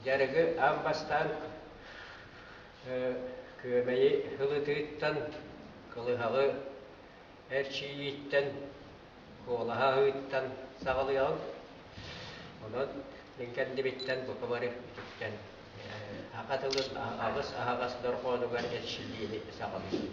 Yargı ambastan kömeyi hılıtıttan kılıhalı erçiyitten kolaha hıttan sağlayan onun kendi bitten bu kabarı bitten hakatılın ağız ağız dorkonugar erçiliğini sağlıyor.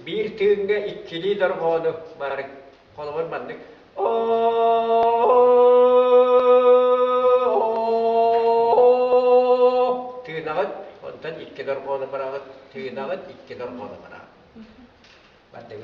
Bir tığınga ikkili dorgonu var kolumun bandık. Tığınağıt ondan iki dorgonu bırakıp tığınağıt iki dorgonu bırakıp. Bandık.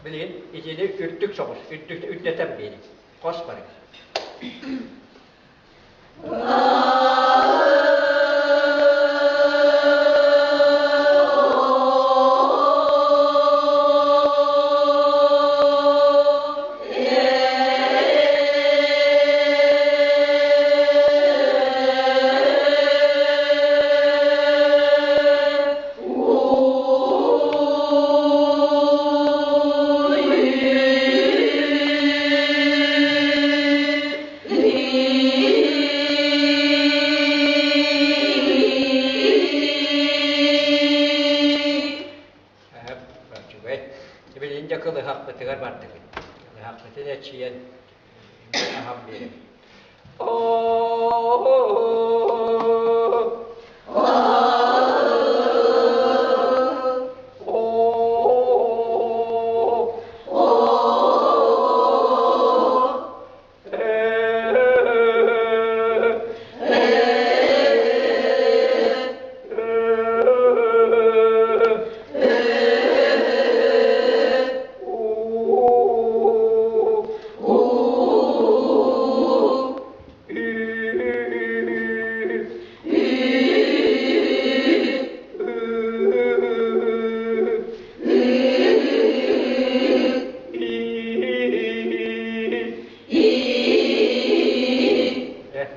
Bilin, içini ürttük soğuz, ürtteten beni. Kos barık. Bilin yakılı haklıtıgar vardır. Haklıtı ne çiyen aham biri.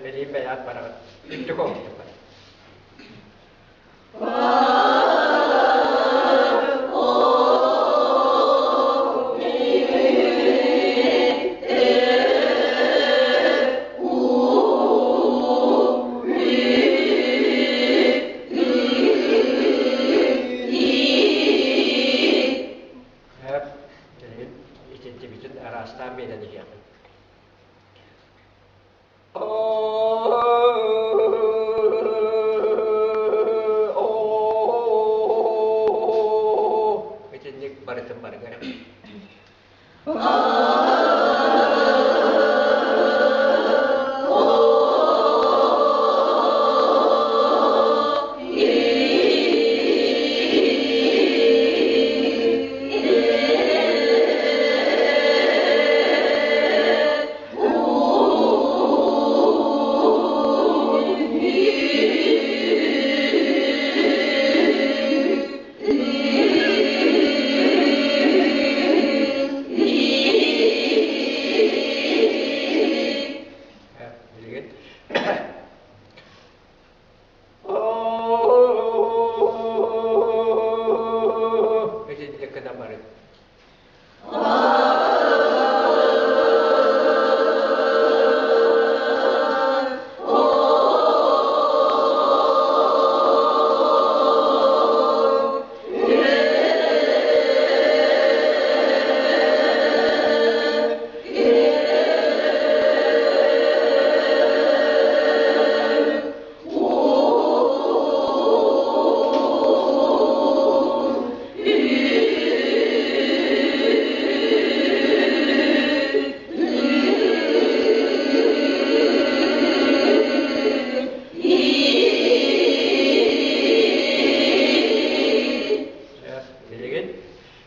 Beli beyaz para. Üttük oldu. İkinci bütün arasından meydana geldi. Bütünlük barıtın barı görem.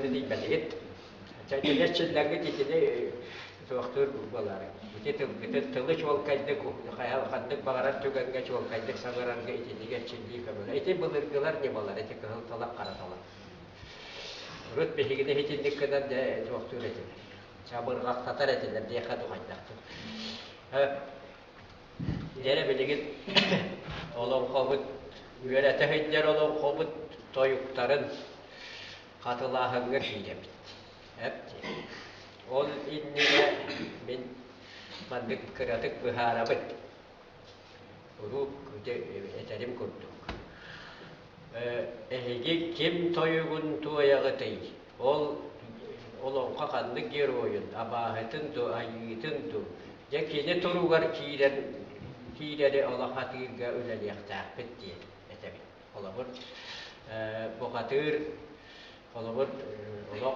öyle değil belki. Çaylar çıllarga gittiğinde doktor balar. Gittim tılış ol kaydı ku. Hayal kandık bagarat tügenge çol kaydı sagaranga içindige çilli kabul. Ete bılırgılar ne balar? Ete kıl talak karatalar. Rüt behigide hiçindik kadar da doktor ete. Çabırgak tatar eteler diye kadı kaydaktı. Dere bilgin olan kovut yönetehidler olan kovut toyukların katılahını giyemit. Hepti. Ol innine min mandık kıratık bıharabıt. Ruh etelim kurduk. Ehigi kim toyugun tuyağı tey. Olan kakanlık yer oyun. Abahetın tu, ayyitın tu. Yakini turugar kiileri Allah hatırga ölen yaktaq bitti. Etebi. Olabur. Bu hatır olabur. Allah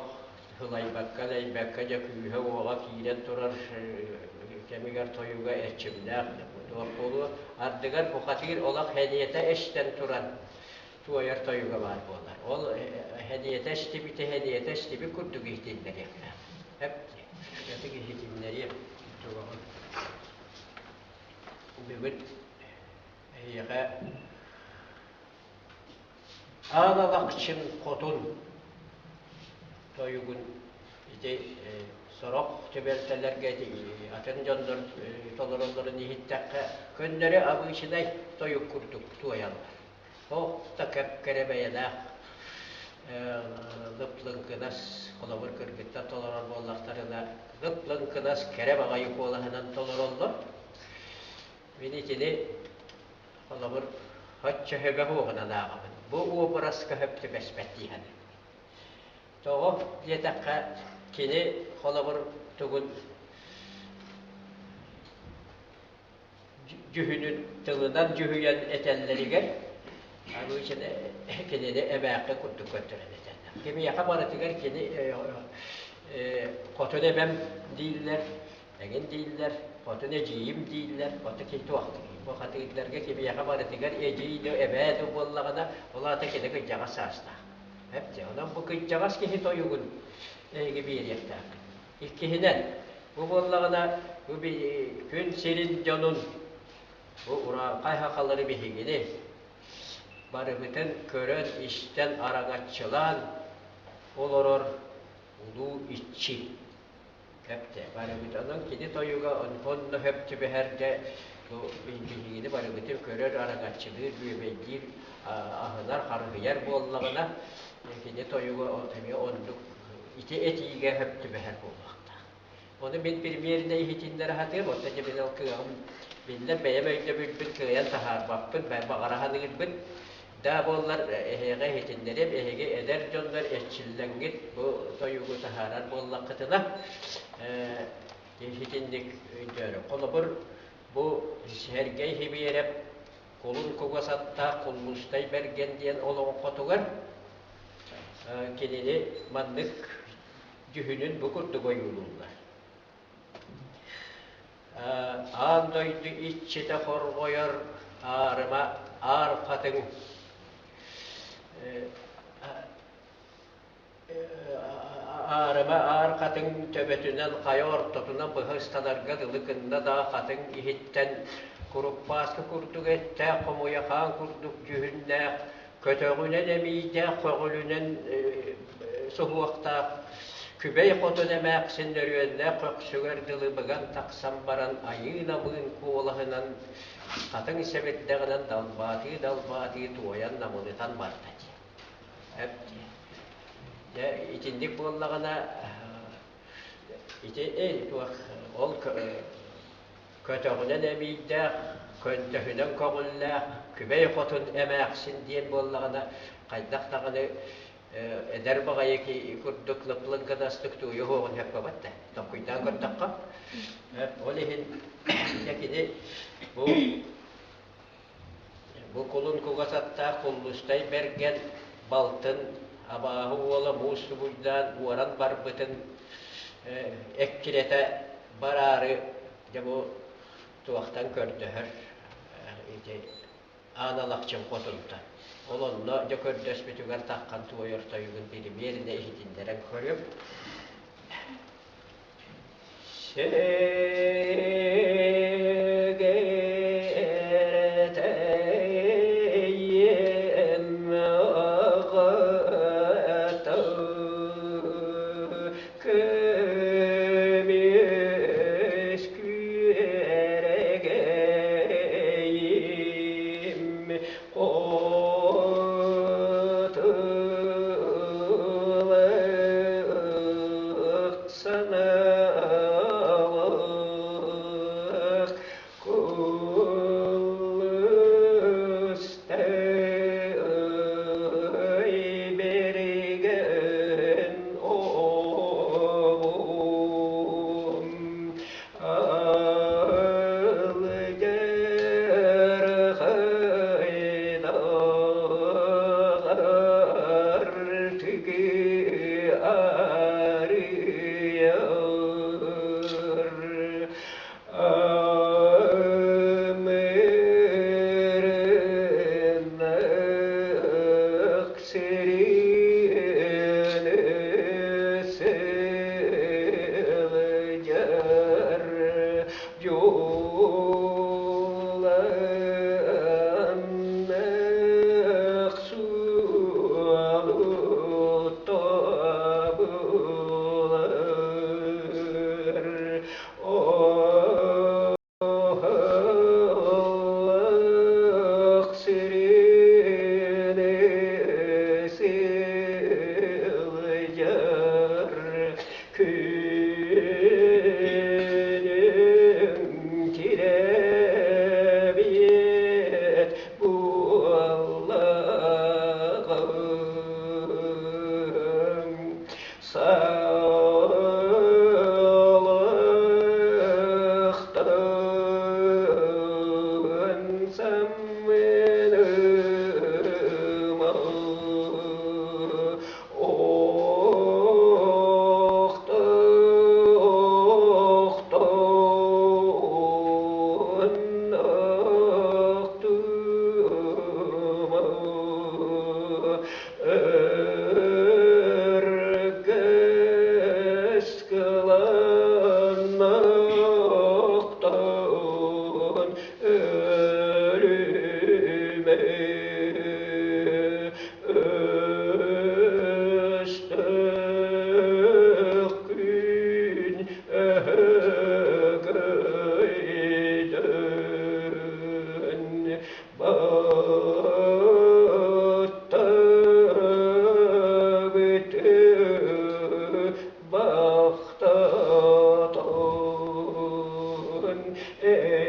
hılaybakka laybakka jakühe oğa kiiren turar kemigar toyuga etçimler. Doğru. Ardıgar bu hatır Allah hediyete eşten turan. Tuayar toyuga var bunlar. Ol hediyete eştibite hediyete eştibi kurduk ihtilleri yaklar. Hep yatık ihtilleri yaklar. Bugün ağlamak için kotun toyugun ite sorok tebeltelerge atın candır tolarolları nihittakka könleri abı içine toyuk kurduk tuyalar. O da kerebeyede gıplın kınas kolabır kırgıtta tolarol bollaklarına gıplın kınas kerebağayı kolahından tolarollar. Binitini kolabır haçça hebe hoğuna dağımın. Bu obraska hepti besbetli hani. Toğu yetakka kini kolabır tuğun cühünün tığından cühüyen etelleri gel. Bu içinde kini de ebeğe kurduk götüren eteller. Kimi yaka baratıgar kini kotun ebem değiller, egin değiller. Foto neciyim değiller, foto kilitli vakti. Bu hatırlarga kimi yaka baratıgar eciyle ebeğe bollağına ola da kini kıccağa sarsta. Hepsi ondan bu kıccağız ki hit oyugun gibi bir yakta. İlkihinen bu bollağına bu bir gün serin canın bu ura kayhakaları bir higini barı bütün kören işten aragatçılan olurur ulu içi. Hepte bari bütün kini toyuga onunla hepte bir herde bu bilgini bari bütün körer aragatçılığı büyümedir ahılar harfiyar bollağına kini toyuga onluk iti etiğe hepte bir her bollağında. Onu ben bir yerine ihtinleri hatır ortaca ben okuyalım bilden beyemeyde bir kıyan tahar bakpın ben bağırahanı gitbin da bollar ehege hitinleri ehege eder jonlar etçillengit bu toyugu taharar bollaqıtına hitindik diyor. Kolabur bu sergey hibiyerep kolun kogasatta kolmustay bergen diyen olon kotugar kinini mandık cühünün bu kurdu koyulurlar. Andoydu iççide korgoyor ağrıma ağır katın ağrıma ağır katın töbetünden kaya ortatına bıhıstalarga ılıkında da katın ihitten kurup baskı kurduk ette komuya kan kurduk cühünne kötüğüne demiyde koğulünen soğukta kübey kotu demek siniriyonne köksüger dılı bıgan taksam baran ayıyla bugün kuğulahınan katın sebetlerinin dalbatı tuğayan namonitan bartadı. Hep ya içindik bollağına ol kötüğüne demiyde köntüğünen koğulla kübey kotun emeksin diyen bollağına kaydaqtağını eder bagaya ki kurduk lıplın kadastık tuğu hoğun hep babatta. Tokuydan kurdakka. Olihin yakini bu kulun kugasatta kullustay bergen baltın abahı ola musu buydan uaran barbıtın ekkilete bararı bu tuğaktan kördühür. Analakçın kotulta. Olonla dökördös bütügar takkan tuğuyorta yügün biri birine ihitinderen körüp Şegereteyim ağatı kömüşküregeyim otılık sanalık kulüstey berigen oğlum alger haydar tügü arıyor ömrün aksirini sevcer yolan aksu tabılar aksirini sevcer Külüm kirebiyet bu Allah'ım sağlıktan semmenim Erges kılanmaktan ölüme östek gün egeyden batta bitti baktadan etenger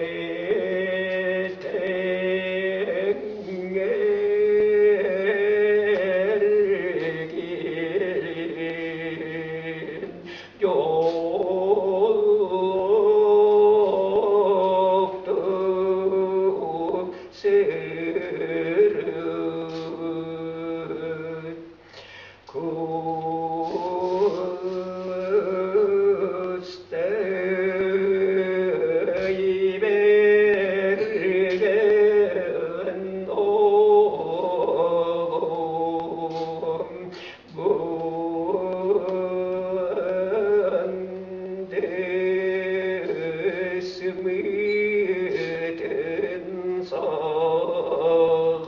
gelin yoktu serut kulüstey bergen oğlum bu desmitin sağ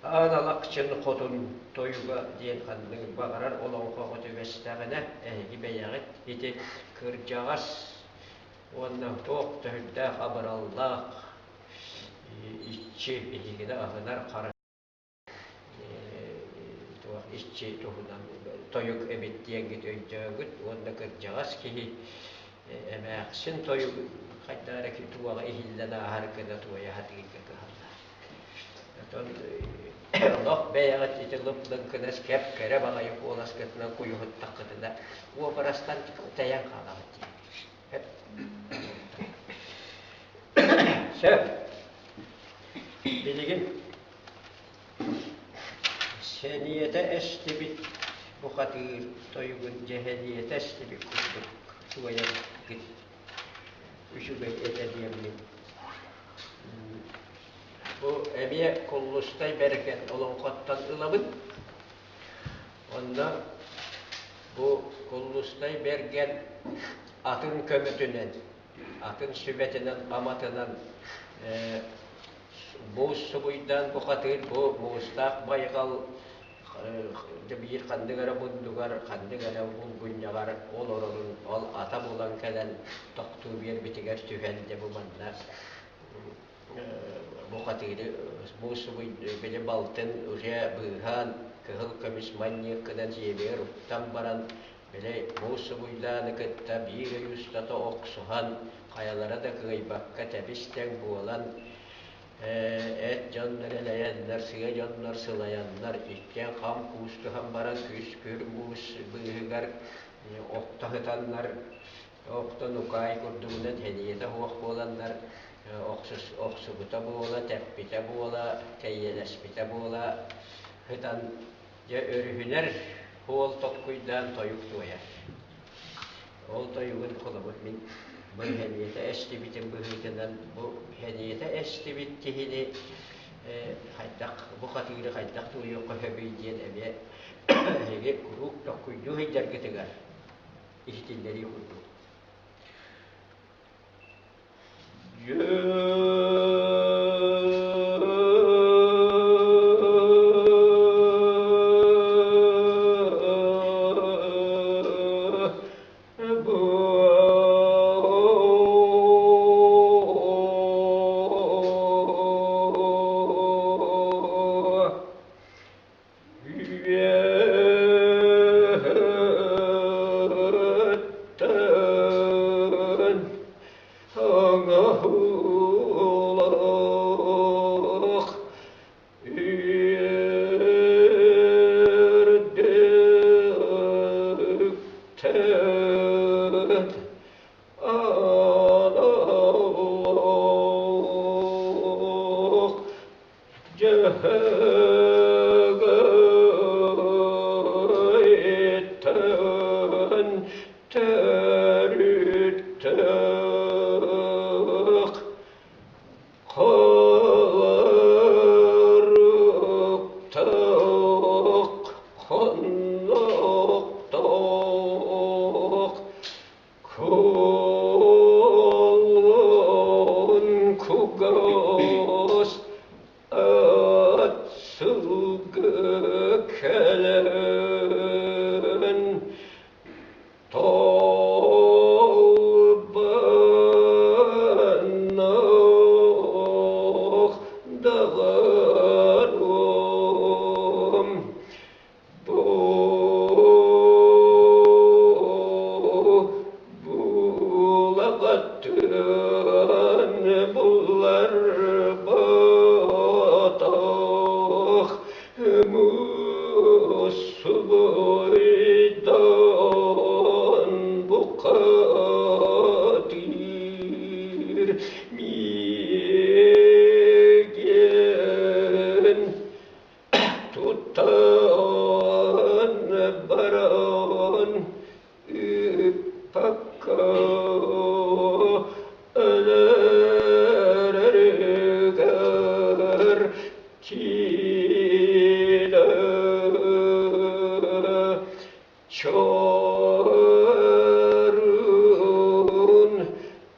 Analakçın kotun toyuga diyen kandığı bağırar olan kokutu vestağına gibeyağı iti kırcağız ondan tok tühüdde haber Allah işçi ihigide ahınar kara işçi tohudan toyuk ebit diyen git öncağıt onda kırcağız ki emeğsin toyuk hatta ki tuvağa ihillede harikada tuvaya hatikika kahalla Allah beyagat itilup dengkenas kep kere bana yok olas ketna kuyuhut takkatında o parastan tayang kalamat hep şef bilgin seniyete estibit bu kadir toygun ceheliyete estibit kuttuk şuvaya git üşübe edediyemin bu ebiye kullustay berken olan kattan ılabın onda bu kullustay bergen atın kömütünen atın sübetinden amatından bu subuydan bu katır bu muğustak baygal bir kandıgara bundugar kandıgara bungunyagar ol oralın ol atam olan kelen toktu bir bitiger tühende bu manlar bu katiri bu subuy bile baltın uca bıhan kehil kemis manyak keden siyeber tambaran bile bu subuyda neketta bir yüzde oksuhan kayalara da kıybakka tebisten buğulan et canlar eleyenler, sıya canlar sılayanlar, içken kam kustu hambaran küskür mus bıhıgar oktahıtanlar, okta nukay kurduğundan hediyede hoğuk olanlar, oksubuta boğula, teppite boğula, teyyelespite boğula, hıtan ya örühüner, hoğul tokkuydan toyuk doyar. Ol toyuğun kulubut min bu hediyete estibitin bıhıtından bu hediyete estibittiğini haydak bu katiri haydak tuğuyor kahveyi diyen ebe hege kuruk tokkuydu heyder getigar ihtilleri kurdu.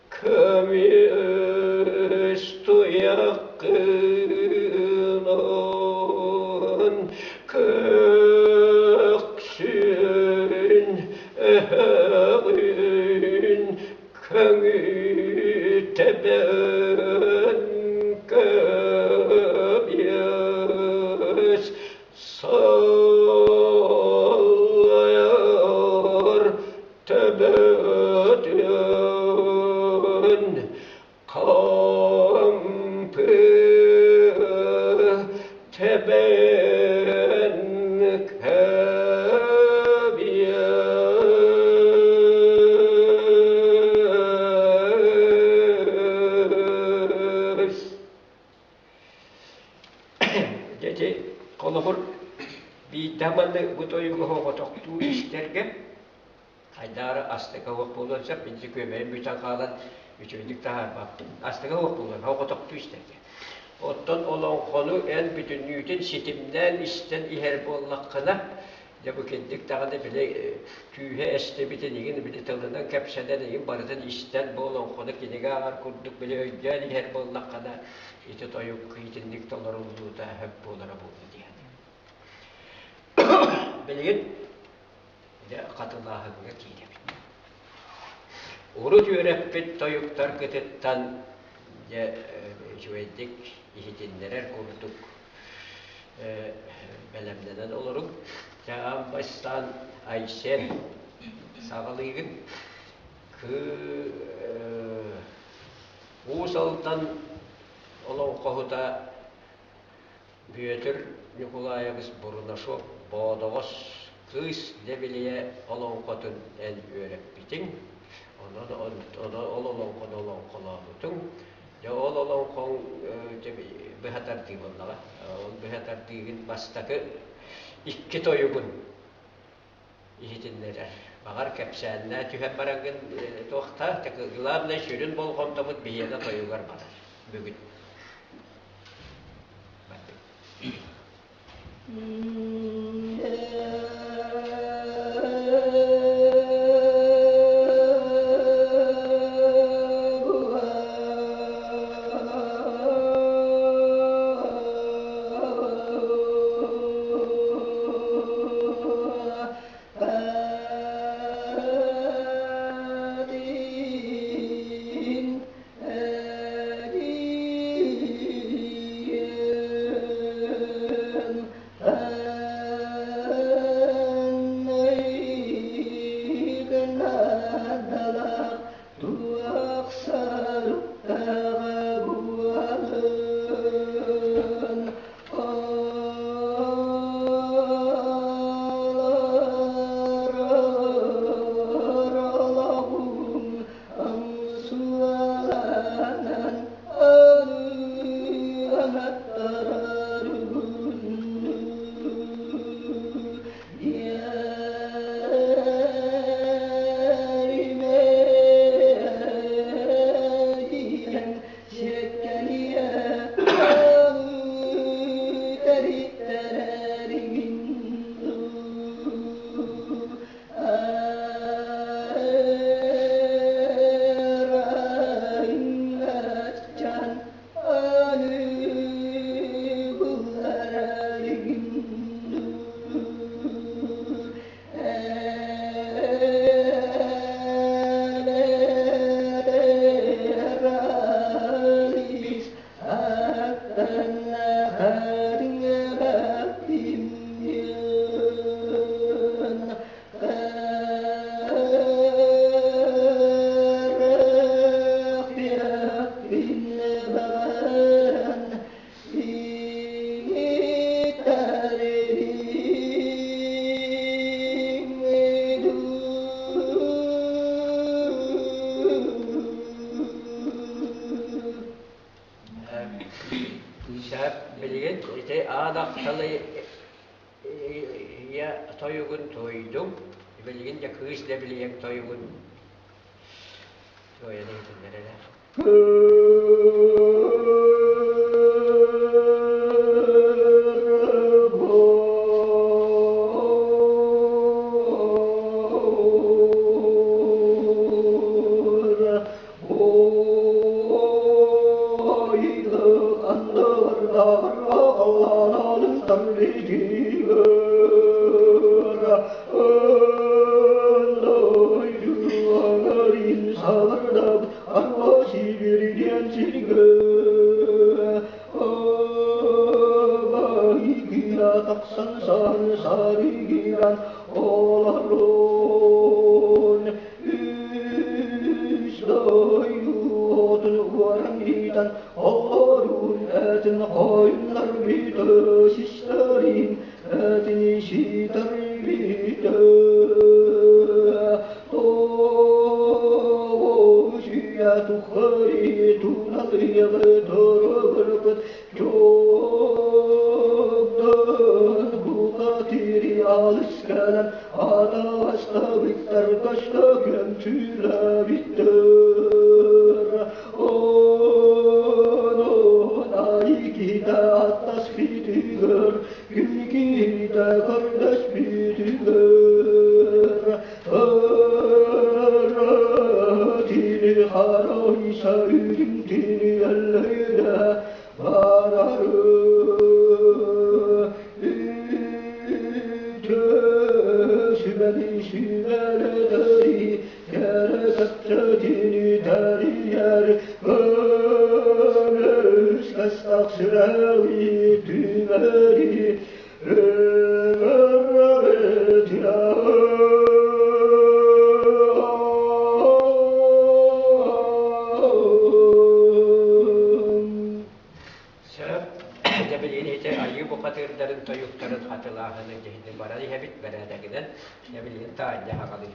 Kami estu yakına تبنك هابيا jadi kolobur bir damanı bu toyu goho toktu işlerge haydara astıka vak bulunsa binci kömeğin bütün kalan üçüncük tahar bak astıka vak bulun hava toktu işlerge ottan olan konu en bütünlüğün sitimden isten iher bollakına ya bu kendik dağında bile tühe este biteniğin bile tılından kapseden egin barıdan isten bu olan konu kinege ağır kurduk bile öncel iher bollakına iti toyuk kıytinlik dolar olduğu da hep bolara buldu diye. Bilgin de katılahına kiydim. Urut yöreppet toyuktar kıtıttan ya şüveddik ihitinlerer kurduk belemlenen olurum. Cağım baştan Ayşen sağlığın usaldan olan kohuda büyütür Nikolayevız Burnaşov Boğdağız kız debiliye olan kotun en öğretbitin ona olan kolabutun ya olan kon behatar değil onlara behatar değilin bastaki iki toyugun ihitinler bağır kapsanına tühep barangın tohta takıgılamla şürün bol kontamut bihiyada toyugar var bugün toyugun toydum. Bilgince kız da bileyim toyugun. Toya neydi nereler? Allah'ın etin koyunlar bitir. sistarin atini sitarvita ya tukhari tu nadriya torobrat jogdan bukatiri alskalan ada astavittar kastakem tülavitter ono naikita atas fitigar gülgita kardeş fitigar Tini haroy sayrim tini alleyla vararı Tüsmeni simeleri kere kapça tini tariyer Gönüs kestak sıravi tümeri Ömürretine bu katırların toyukların hatırlarını cehdi barayı hebit beredekiden ne bileyim ta ince hakalı.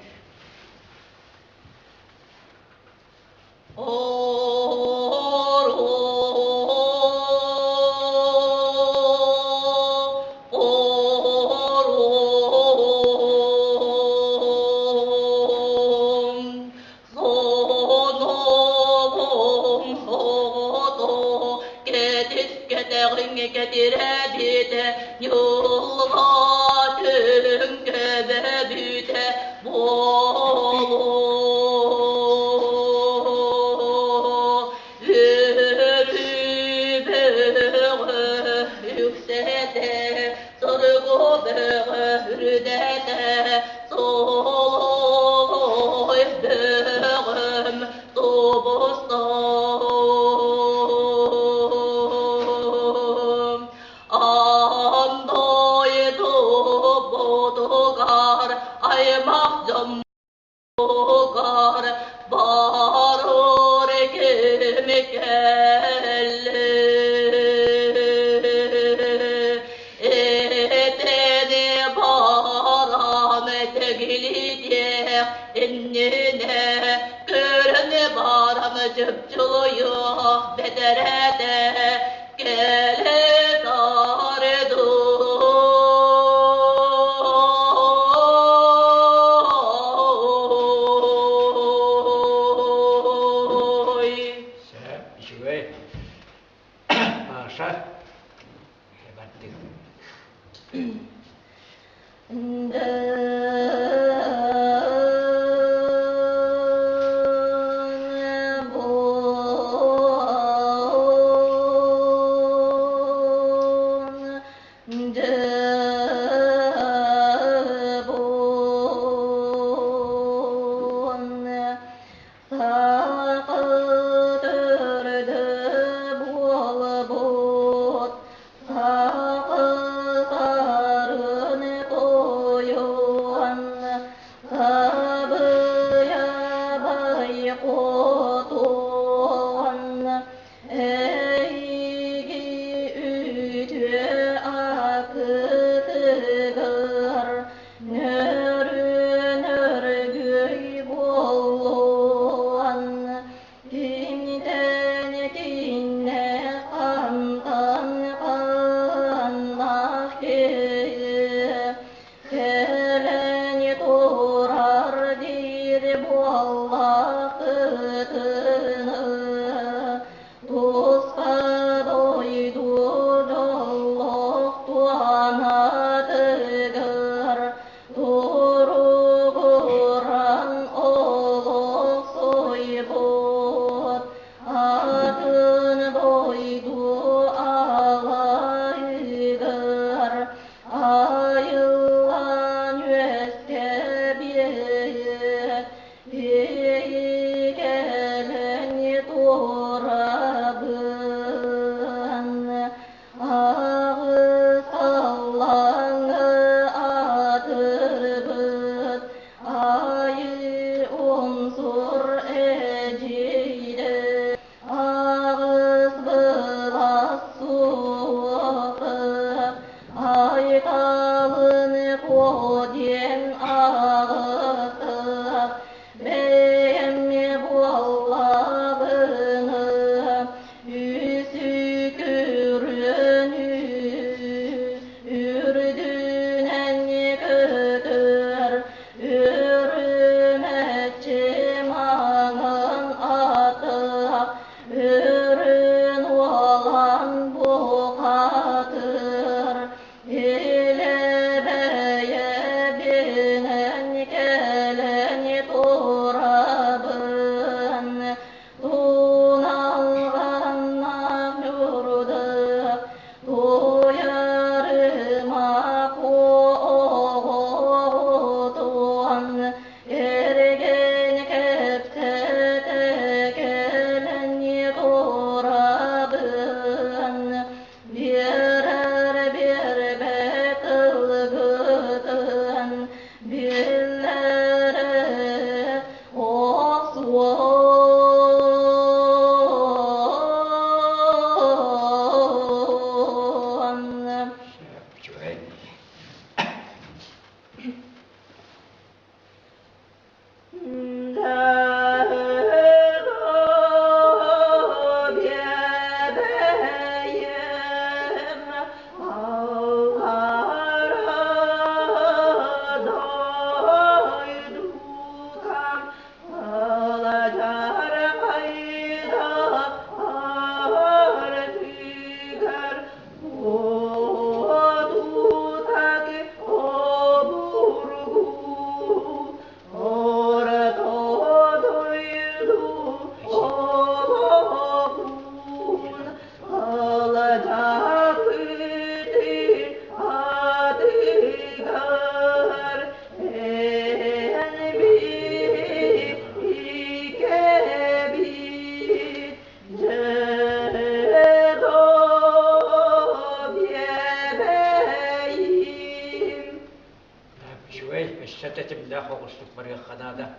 tetimde hoğusluk var kanada.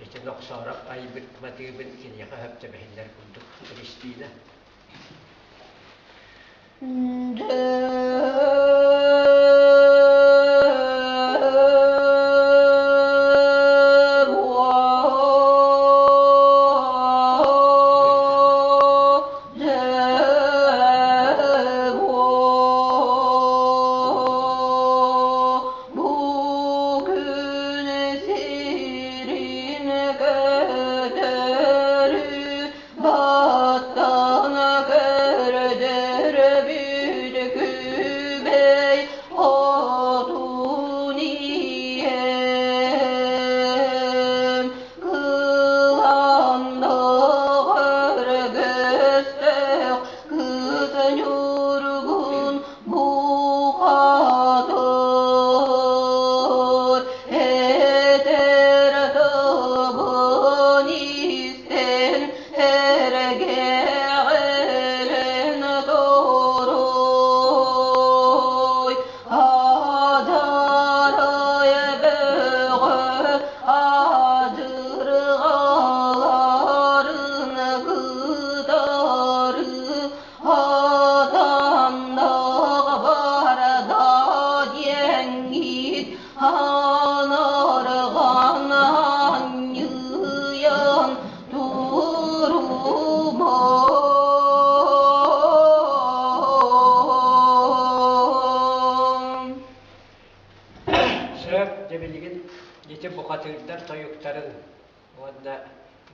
İşte noksara ay bitmediği bir kiniye hep de behiller kurduk Filistin'e.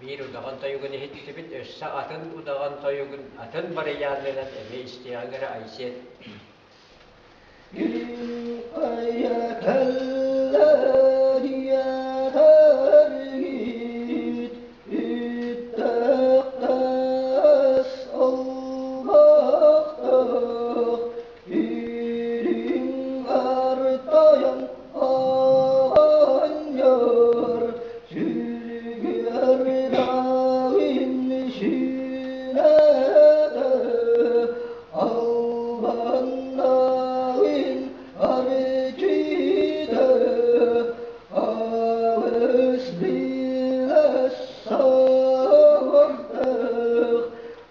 Bir udağın tayugunu hiç bit össe atın udağın tayugun atın bariyarlarına eme istiyagara ayset. Gülüm ayakaller yatar git İttaktas olmakta İrin artayan ağanyor Sürgüler dağın şinede Albanların arcide Ağız bile sağırdık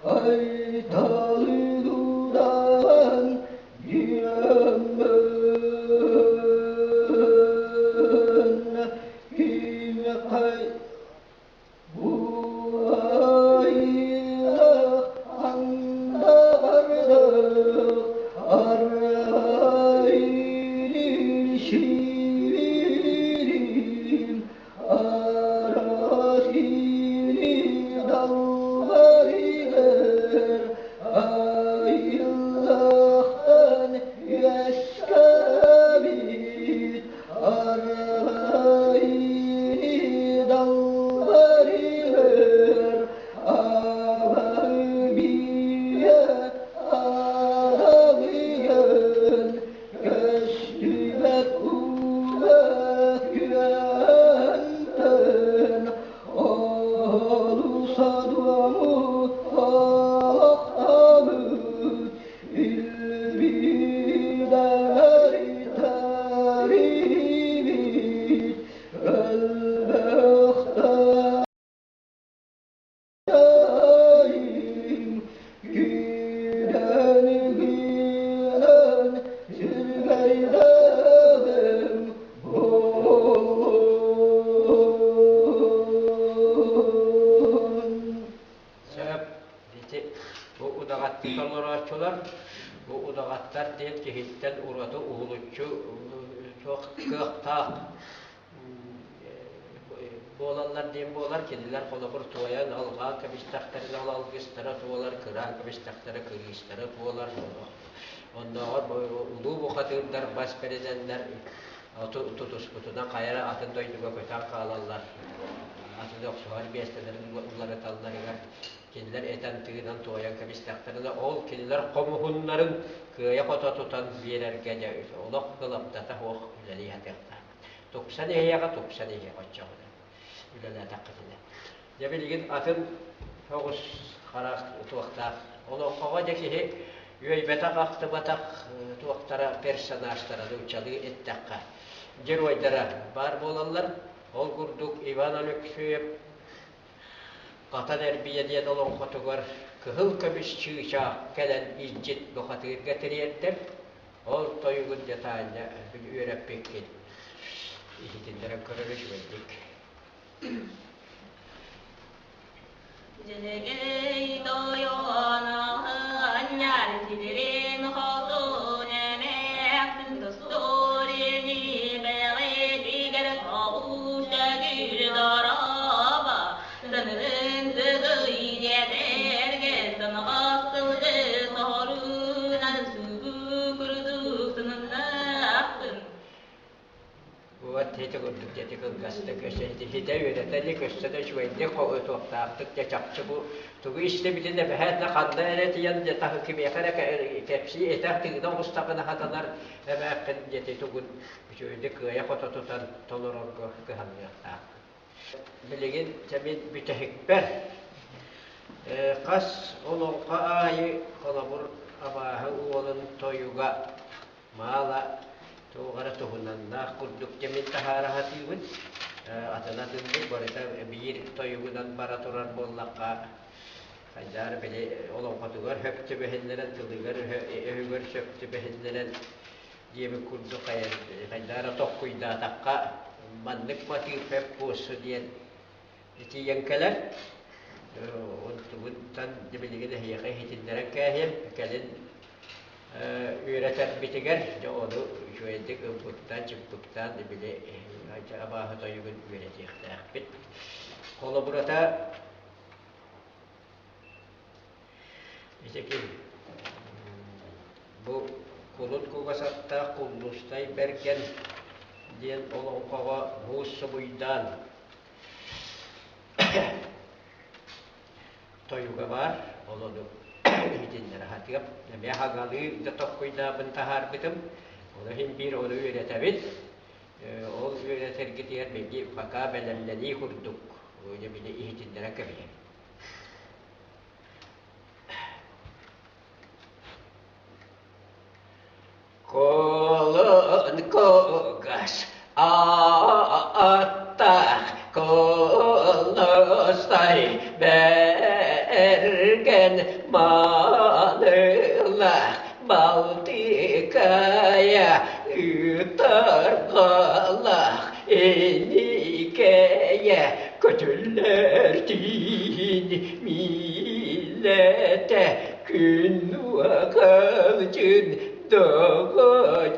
Aytalı dudağın giyemön Kime kay bu ayda andardık Arayın şirin arasini dallarıdır Ayıllıktan yeskabit arayın dallarıdır Ağabiye ağabeyın Keşkület uvet güventen Olusa duamı ahtamut İlbidari taribit Elbekta Daim giden giden sürgeylerim olun. Sebep bu udağatlılar açıyorlar. Bu udağatlar değil ki hitten uğradı uğulutçu çok kıhta boğalanlar diyeyim boğalar kediler kola bir tuvayan alga kabistaktarını algıstara tuvalar kırar kabistaktarı kırgıstara tuvalar ondan ulu bu katırlar baş peredenler tutus kutuna kayara atın doyduğu köten kalanlar atın yok suhar bestelerin uları tallarıga kediler eten tığından tuvayan kabistaktarını ol kediler komuhunların kıya kota tutan birer gece olak kılapta ta hoğ güzeli yatakta 90 eyaga 90 eyaga açacağım. Ülele takkıdıyla. Debeligin atın hoğuz karak tuğakta. Onu oqağa dekihi üy betak aktı batak tuğaktara personajlara da uçalığı ettakka. Jer oydara bar bolallar. Ol kurduk Ivan Alexeyev. Qatan erbiye diye dolon kotugar. Kıhıl kömüş çığışa gelen izcit dokatı getiriyettir. Ol toyugun detayında bir öğrep bekkin. İhitindere kırılış verdik. Jelege doyona anyar tidirin hodo nenek dostorini bere diger kavuşa gir daraba sanırın zıgı derge sana asıldı sorun arzu kurdu sınırlaktın. Bu tete kurduk tete kılgasta köşesi hide öğreterli köşede şöyle koğu tohtağıttık ya çapçı bu tuğu işte bilin de her ne kanda ereti yanınca tahı kimi yakara tepsi eter tığdan ustaqına hatalar hemen kan jeti tuğun şöyle kıya foto tutan toloror kıhanmıyor. Bilgin tabi bütehikber kas onun qaayı kolabur abahı oğlun toyuga mala tuğara tuhunanna kurduk cemin tahara hatiun atana tunduk barita bir toyugunan baraturan bollaka haydar bile olon katugar höptü behenleren tıldıgar öhügar söptü behenleren yemi kurduk haydara tokkuyda takka manlık matir hep bosu diyen iti yankalar untuk tan cemin gede hiya hitinleren kahim kalin öğreten bitiger de onu şöyle ımbıktan çıktıktan bile acaba hatayıgın öğretecek bit. Kola burada işte ki bu kulut kugasatta kulustay berken diyen olan kava musu buydan toyuga var onu hitinler hatiyap ne hagalı da tokkuyda bentahar bitim onu hem bir onu öğretebit o öğreter gidiyor belki faka belemleni kurduk öyle bile hitinlere kabiye kolon kogas atta kolostay bergen manıla Baltikaya yutargalah enikeye kötüler din millete gün vakacın doğacığım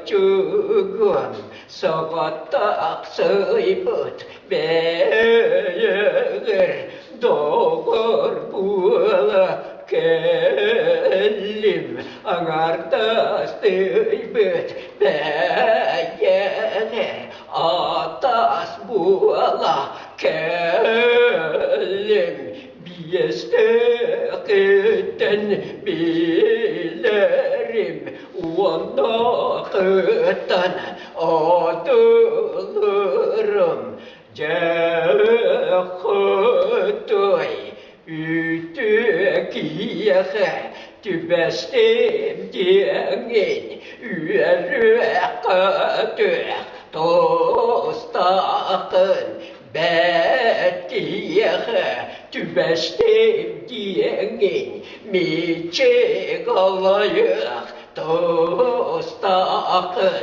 sakatak sıybıt beğer doğar bula kellim angarda sıybıt beğer atas bula kellim biyestekten bilerim Vanakıtan adılırım Cehatoy ütükiyehe Tübestim diyengin Üerüekatüek Tostakın Betiyehe Tübestim diyengin Miçegalayık Tostakın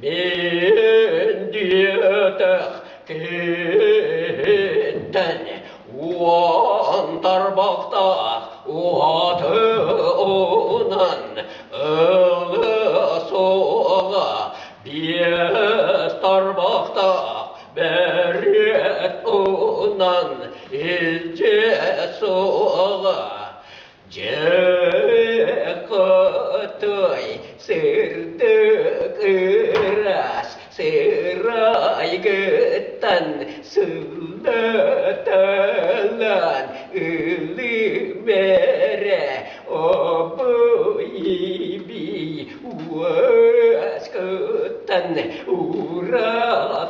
ben diyetek kitten Uan tarbakta uhatı onan Öyle soğa biyes tarbakta Beriyet onan ilce soğa Cekatoy sırdık ıras Sıray gıttan sılatalan Ilimere obu ibi Uas gıttan uratalan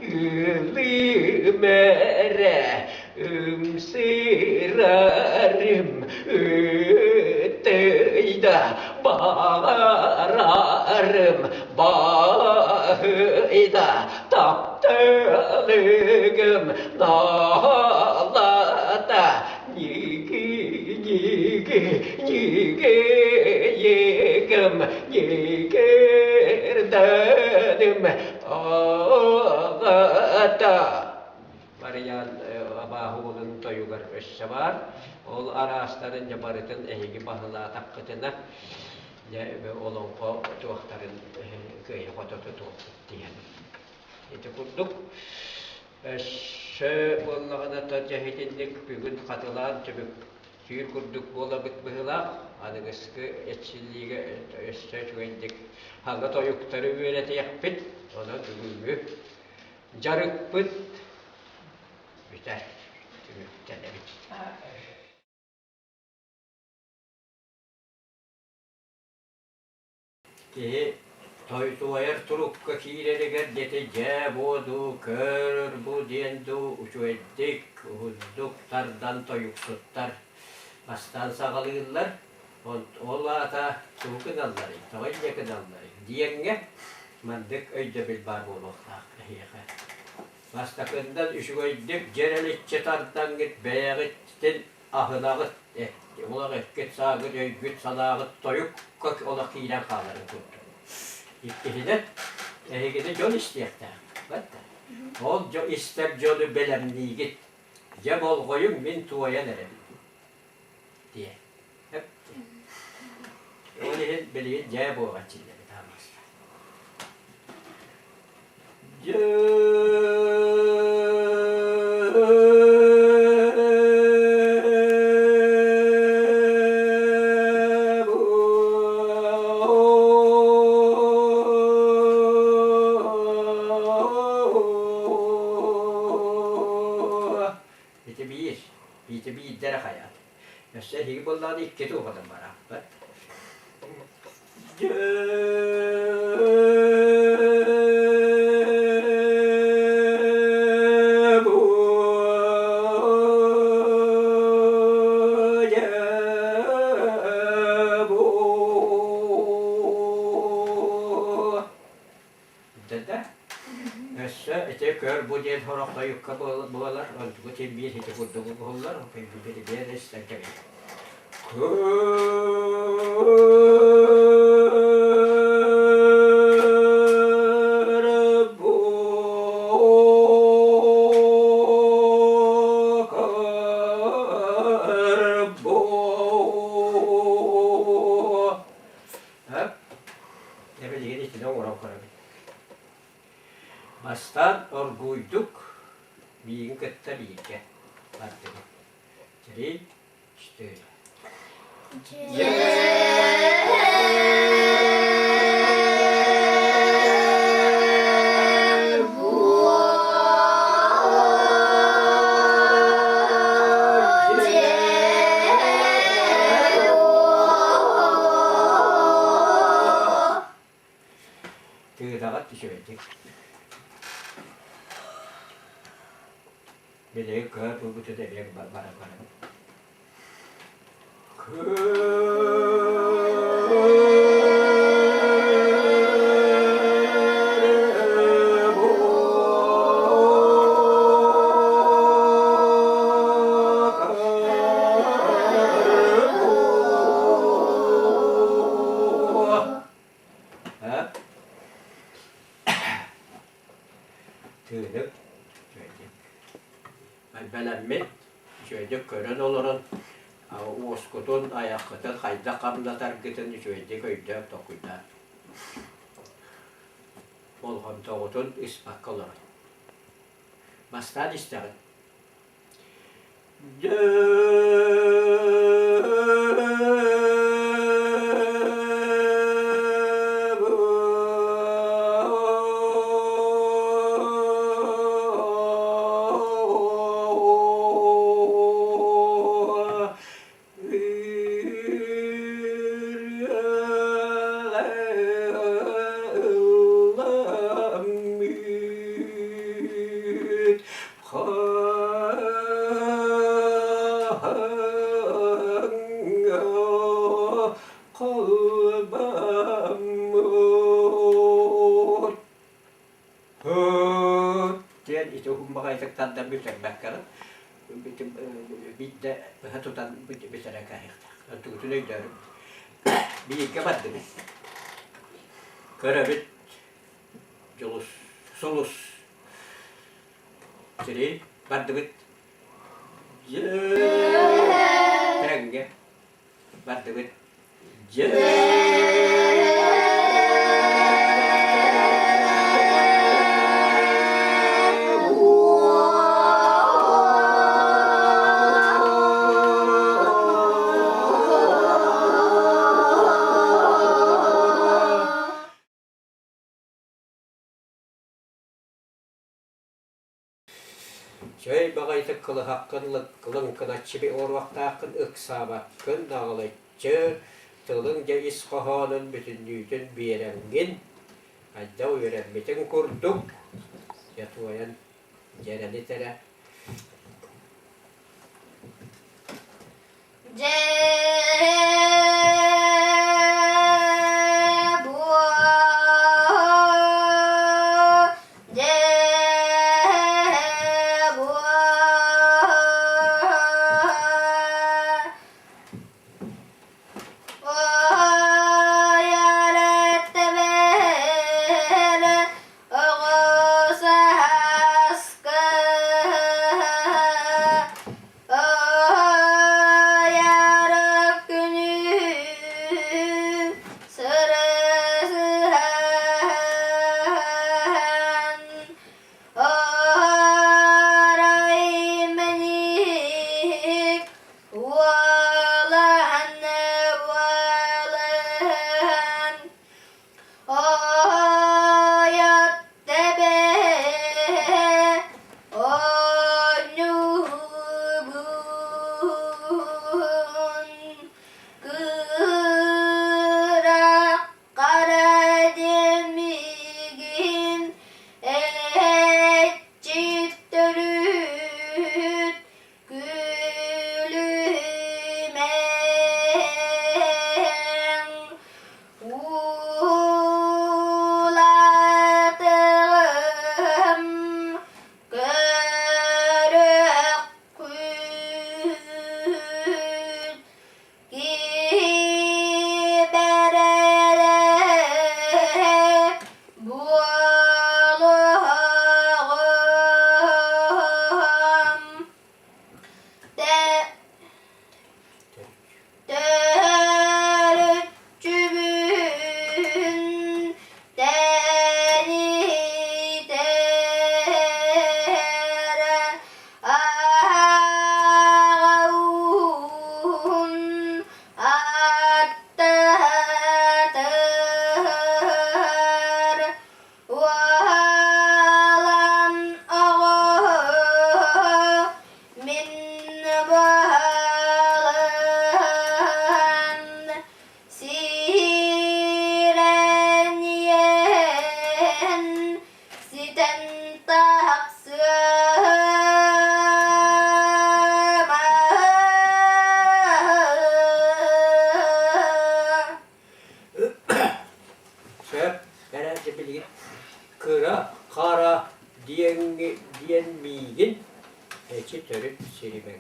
Ilimere sırarım öteyda Bağırarım bağırım ida taptırlığım dağlarda yigim yigirdenim ağada. Varian abahu'nun toyugar var. Ol araçların barıtın ehigi bahıla takkıtına ve olon ko tuğakların köye kototu diyen. İti kurduk. Vallahi da cehitinlik bugün katılan çabuk suyur kurduk bola bitmihila adıgıskı etçilliğe çöğendik. Halda toyukları öğrete yakpit ona düğümü jarık pıt biter. Tümük ki toy tuayar turukka kiiredeger dete bodu kör bu diendu uçuettik uzduk tardan toyuksuttar bastan sağalıyırlar olata tuğkınalları toyyakınalları diyenge mandık öyde bil bar bolokta bastakından üşügöydük cerelikçe tardan git beyagittin ahınağıt ola git sağıt öygüt salağıt toyuk kök ola kiilen kalırı tuttu. İkkihide ehigide jol isteyekta. Batta. Ol jo ister jolu belemliği git. Cem ol koyun min tuvaya nerem. Diye. Hep diye. Öyle beliğin cem o açılları tamamsa. Bir iddere hayat. Yaşa higi bollağını ikketi okudım bana. Bak. Kör bu diye horakta yukka boğalar, bu tembih hiç kurduğu boğalar, o peki bir resten kemi. Bastan orguyduk, bir kıtta bilge. Baktım. Jadi, işte öyle. Tığdagat düşürecek. Bir de kör bu tüde bir bara. Tığdık. Belemmet, şöyle körün olurun. Oskutun ayakıtın, hayda kamlatar gıtın, şöyle köyde tokuyda. Olğun toğutun ispak olur. Bastan isterim. bu bakaydıktan da bir tek bakarım. Bir de tutan bir sene kahırda. Tutunu giderim. Bir iki battı mı? Karabit, Julus, Solus. Jadi battı mı? Tenge, battı mı? Şöyle bakaydık kılı hakkınlık, kılın kına çibi orvakta hakkın ıksa bakkın dağılıkçı, tılınca iskohanın bütünlüğün bir rengin, hadda öğrenmetin kurduk, yatuayan cereli tere. Kıra, kara, diyen miyin, eçi törüp sirimen,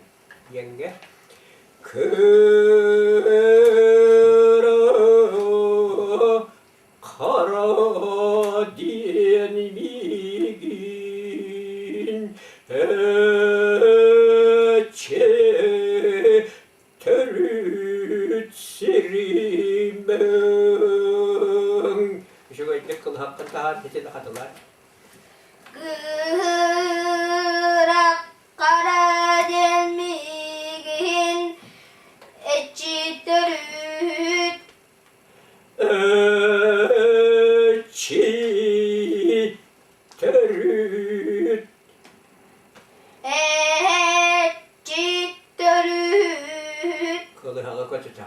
yenge. Kıra, kara, diyen miyin, eçi törüp sirimen. Şu gayet kıl hakkı daha bitir hatılar. Kırak kara delmigin etçi törüt Çi törüt etçi törüt kılı halı kötüten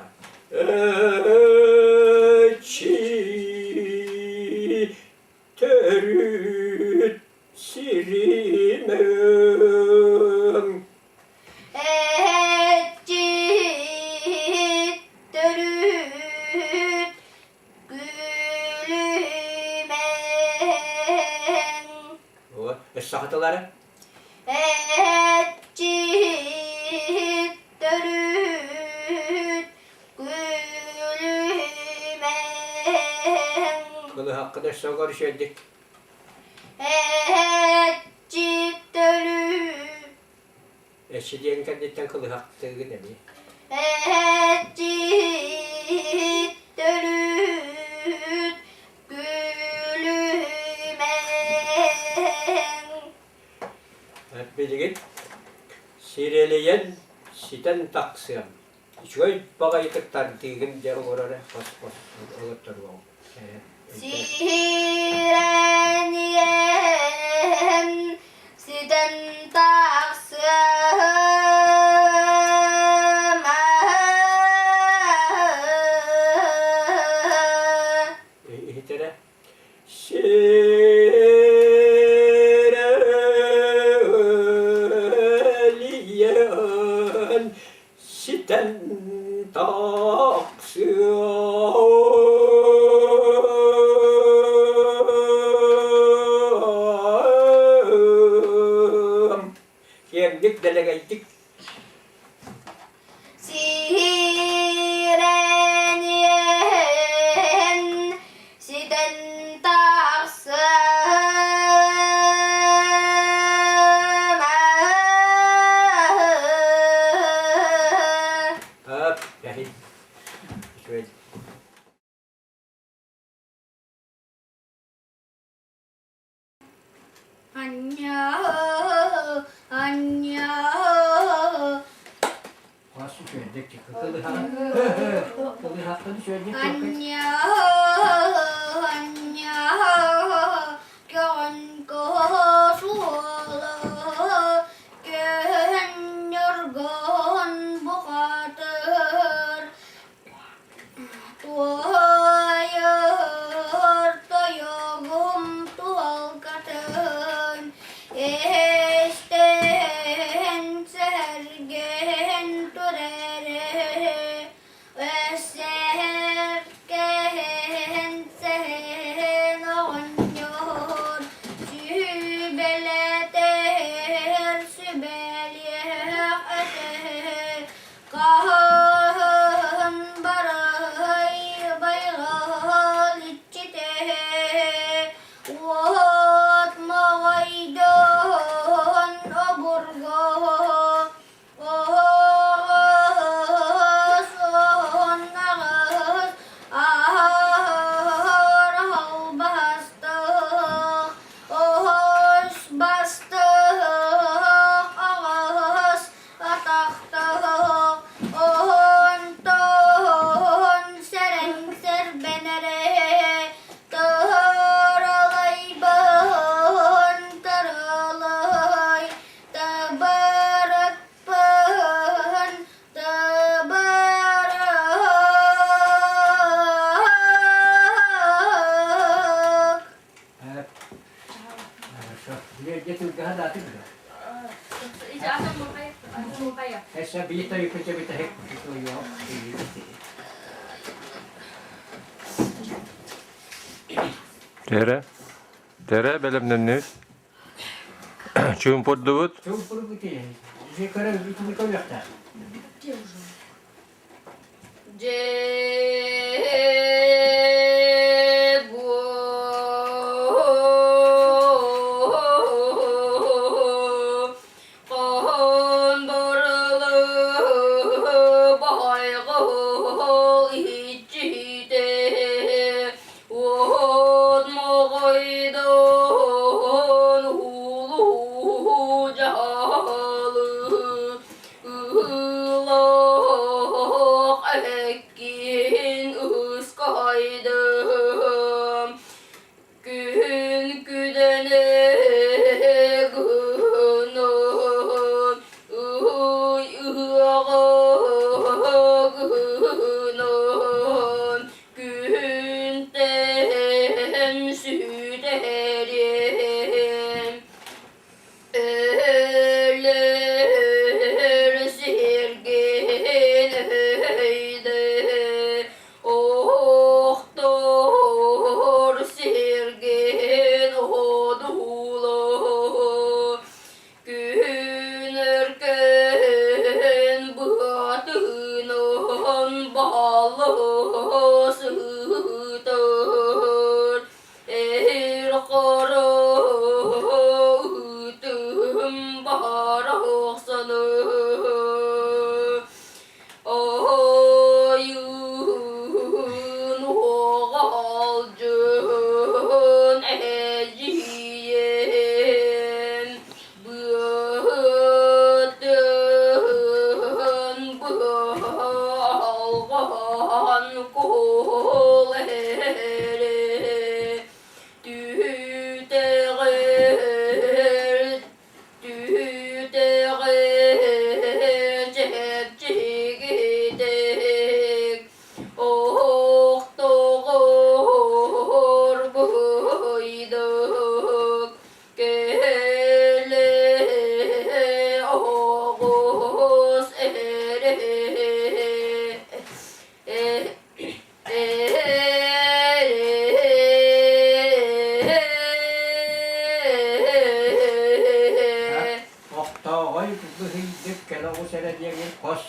çi törüt sirimen etçi törüt gülümen o sahatıları Etçitörüt gülümen Kılı hakkında soğuk söyledik. Etçitörüt Eşi diyen kendinden kılı hakkı ne mi? Etçitörüt gülümen Hep bilgin. Sireleyen siten taksiyam. Şöyle baka yıkıktan tigin diye oraya pas ağıttır bu. Sirenyen siden taksama İhitere. Sireleyen siten taksiyam. Yendik delegeydik. Sirenyen siden taksama Hop, yahin. Şöyle. 안녕 안녕 Nasıl söyledik ki? Kılı hakkını söyledik. 안녕 안녕 견고 수월어 견 열건 보가들 tuayır toyogum tual katın eşten sergen turere ve sergen sen onyor sübeleter sübeliyek eter kahın baray bayral içite Vat mağaydın oburgo Ağız on ağız ahar hal bastık Ağız bastık ağız ataktık On ton sereng serbenere Tıralay bın tıralay Tıbırık bın tıbırık Hep. Getir daha da atayım mı? Ica asan mo kayo. Asan mo kayo. Esa bita yung kutsa bita hek. Ito yung. Tere belemden ne? Çuğun podluğut. Çok puru bita yan. Şey kara bita bita yakta. Ekin ıskaydım Gün güdene günün günün günden süderim Eller sirgin eyde Oktor sirgin odulu Gün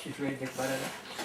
bahşiş verecek para da.